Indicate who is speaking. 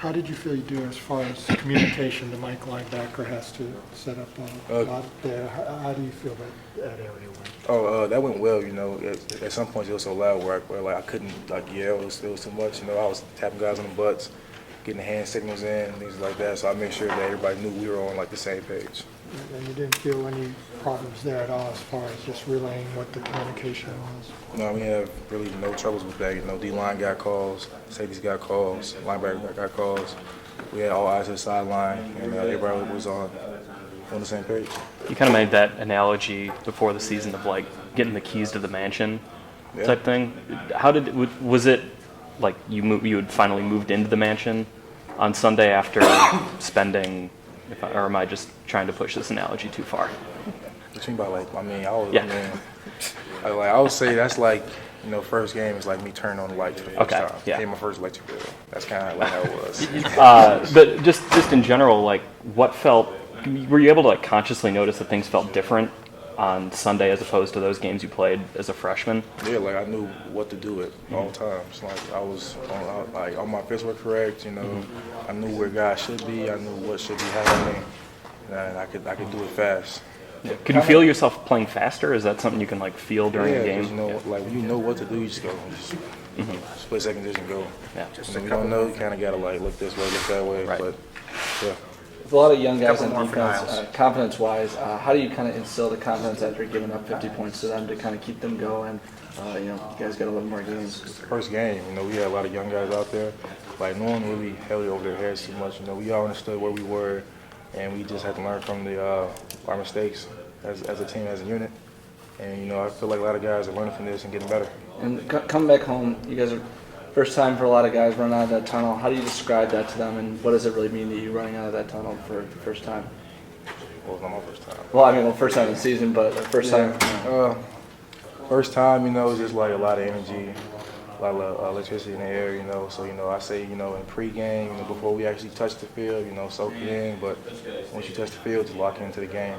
Speaker 1: How did you feel you do as far as communication? The Mike linebacker has to set up a lot there. How do you feel that area went?
Speaker 2: That went well. At some points it was so loud where like I couldn't like yell. It was too much. I was tapping guys on the butts, getting the hand signals in, things like that. So I made sure that everybody knew we were on like the same page.
Speaker 1: And you didn't feel any problems there at all as far as just relaying what the communication was?
Speaker 2: No, we have really no troubles with that. D-line got calls, safeties got calls, linebacker got calls. We had all eyes to the sideline, and everybody was on the same page.
Speaker 3: You kind of made that analogy before the season of like getting the keys to the mansion type thing. Was it like you had finally moved into the mansion on Sunday after spending? Or am I just trying to push this analogy too far?
Speaker 2: What you mean by I would say that's like, first game is like me turning on the lights for the first time.
Speaker 3: Yeah.
Speaker 2: Came my first electric bill. That's kind of like how it was.
Speaker 3: But just in general, like were you able to like consciously notice that things felt different on Sunday as opposed to those games you played as a freshman?
Speaker 2: Yeah, like I knew what to do at all times. Like I was all my fits were correct. I knew where guys should be. I knew what should be happening, and I could do it fast.
Speaker 3: Yeah. Could you feel yourself playing faster? Is that something you can like feel during a game?
Speaker 2: Like when you know what to do, you just go. Split second, just go.
Speaker 3: Yeah.
Speaker 2: When you don't know, you kind of gotta like look this way, look that way.
Speaker 3: Right.
Speaker 2: But yeah.
Speaker 4: With a lot of young guys on defense, confidence-wise, how do you kind of instill the confidence after giving up 50 points to them to kind of keep them going? You guys got a little more games.
Speaker 2: First game, we had a lot of young guys out there. Like no one really held it over their heads too much. We all understood where we were, and we just had to learn from our mistakes as a team, as a unit. And I feel like a lot of guys are learning from this and getting better.
Speaker 4: And coming back home, you guys are first time for a lot of guys running out of that tunnel. How do you describe that to them, and what does it really mean to you running out of that tunnel for the first time?
Speaker 2: Well, it's not my first time.
Speaker 4: Well, first time in the season, but the first time.
Speaker 2: First time, it's just like a lot of energy, a lot of electricity in the air, So, I say, in pregame, before we actually touch the field, soak it in. But once you touch the field, just lock into the game.